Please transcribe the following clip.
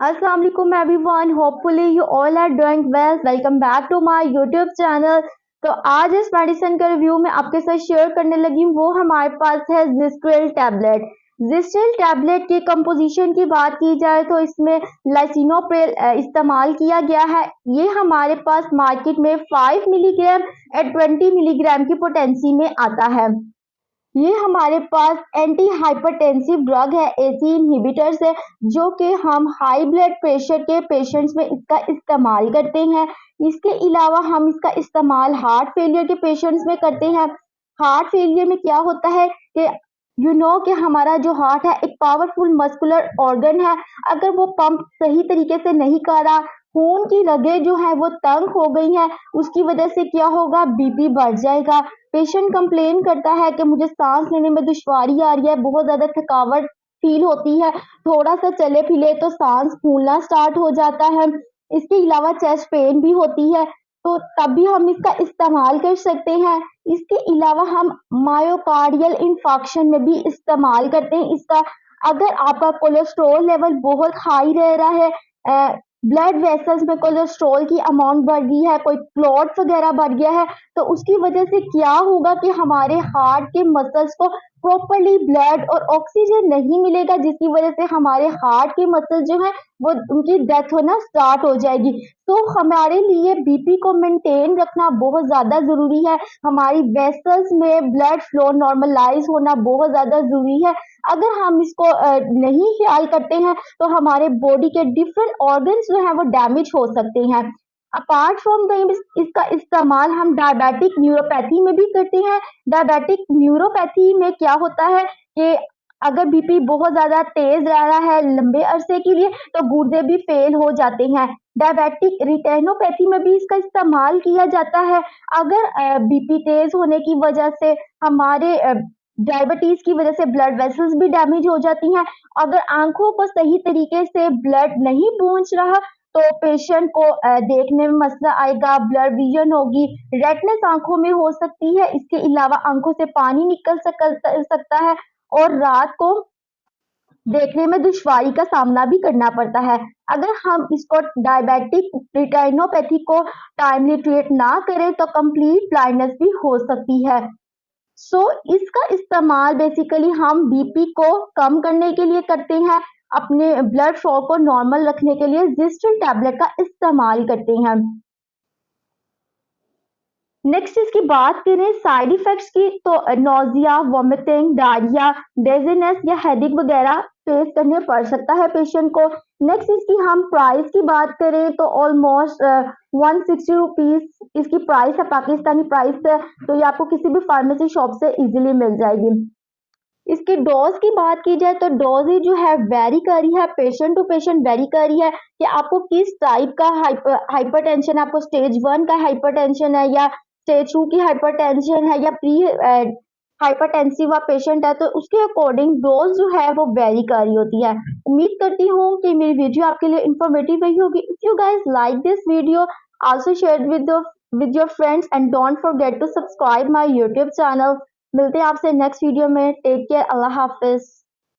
Assalamu alaikum everyone. Hopefully you all are doing well. Welcome back to my YouTube channel. तो आज इस medicine का review में आपके साथ शेयर करने लगी हूँ, वो हमारे पास है जिस्ट्रिल टैबलेट। जिस्ट्रिल टैबलेट की कंपोजिशन की बात की जाए तो इसमें लाइसिनोप्रिल इस्तेमाल किया गया है। ये हमारे पास मार्केट में 5 मिलीग्राम और 20 मिलीग्राम की पोटेंसी में आता है। ये हमारे पास एंटी हाइपरटेंसिव ड्रग है, एसी इनहिबिटर्स है, जो कि हम हाई ब्लड प्रेशर के पेशेंट्स में इसका इस्तेमाल करते हैं। इसके अलावा हम इसका इस्तेमाल हार्ट फेलियर के पेशेंट्स में करते हैं। हार्ट फेलियर में क्या होता है कि कि हमारा जो हार्ट है एक पावरफुल मस्कुलर ऑर्गन है। अगर वो पंप सही तरीके से नहीं कर रहा, खून की रगें जो है वो तंग हो गई हैं, उसकी वजह से क्या होगा, बीपी बढ़ जाएगा। पेशेंट कंप्लेन करता है कि मुझे सांस लेने में दुश्वारी आ रही है, बहुत ज्यादा थकावट फील होती है, थोड़ा सा चले फिले तो सांस फूलना स्टार्ट हो जाता है। इसके अलावा चेस्ट पेन भी होती है, तो तब भी हम इसका इस्तेमाल कर सकते हैं। इसके अलावा हम मायोकार्डियल इंफार्क्शन में भी इस्तेमाल करते हैं इसका। अगर आपका कोलेस्ट्रॉल लेवल बहुत हाई रह रहा है, ब्लड वेसल्स में कोलेस्ट्रॉल की अमाउंट बढ़ गई है, कोई क्लॉट्स वगैरह बढ़ गया है, तो उसकी वजह से क्या होगा कि हमारे हार्ट के मसल्स को प्रॉपरली ब्लड और ऑक्सीजन नहीं मिलेगा, जिसकी वजह से हमारे हार्ट के मसल्स जो है वो उनकी डेथ होना स्टार्ट हो जाएगी। तो हमारे लिए बीपी को मेंटेन रखना बहुत ज्यादा जरूरी है। हमारी वेसल्स में ब्लड फ्लो नॉर्मलाइज होना बहुत ज्यादा जरूरी है। अगर हम इसको नहीं ख्याल करते हैं तो हमारे बॉडी के डिफरेंट ऑर्गन्स जो है वो डैमेज हो सकते हैं। अपार्ट फ्रॉम द इसका इस्तेमाल हम डायबिटिक न्यूरोपैथी में भी करते हैं। डायबिटिक न्यूरोपैथी में क्या होता है कि अगर बीपी बहुत ज्यादा तेज रह रहा है लंबे अरसे के लिए तो गुर्दे भी फेल हो जाते हैं। डायबिटिक रिटेनोपैथी में भी इसका इस्तेमाल किया जाता है। अगर बीपी तेज होने की वजह से हमारे डायबिटीज की वजह से ब्लड वेसल्स भी डैमेज हो जाती हैं। अगर आंखों को सही तरीके से ब्लड नहीं पहुंच रहा तो पेशेंट को देखने में मसला आएगा, ब्लड विजन होगी, रेडनेस आंखों में हो सकती है। इसके अलावा आंखों से पानी निकल सकता है और रात को देखने में दुश्वारी का सामना भी करना पड़ता है। अगर हम इसको डायबिटिक रेटिनोपैथी को टाइमली ट्रीट ना करें तो कंप्लीट ब्लाइंडनेस भी हो सकती है। इसका इस्तेमाल बेसिकली हम बीपी को कम करने के लिए करते हैं, अपने ब्लड फ्लो को नॉर्मल रखने के लिए जिस्ट्रिल टैबलेट का इस्तेमाल करते हैं। नेक्स्ट इसकी बात करें साइड इफेक्ट्स की, तो नोजिया, वॉमिटिंग, डायरिया, डेजीनेस या हेडेक वगैरह फेस करने पड़ सकता है पेशेंट को। नेक्स्ट इसकी हम प्राइस की बात करें तो ऑलमोस्ट 160 रुपीज इसकी प्राइस है, पाकिस्तानी प्राइस है, तो ये आपको किसी भी फार्मेसी शॉप से इजीली मिल जाएगी। इसकी डोज की बात की जाए तो डोज जो है वेरी कर रही है, पेशेंट टू पेशेंट वेरी कर रही है कि आपको किस टाइप का हाइपरटेंशन, आपको स्टेज 1 का हाइपरटेंशन है या स्टेज 2 की हाइपरटेंशन है या प्री हाइपरटेंसिव पेशेंट है, तो उसके अकॉर्डिंग डोज जो है वो वेरी कर रही होती है। उम्मीद करती हूँ कि मेरी वीडियो आपके लिए इंफॉर्मेटिव रही होगी। If you guys like this video, also share with your friends and don't forget to subscribe my YouTube channel। मिलते हैं आपसे नेक्स्ट वीडियो में। टेक केयर, अल्लाह हाफिज।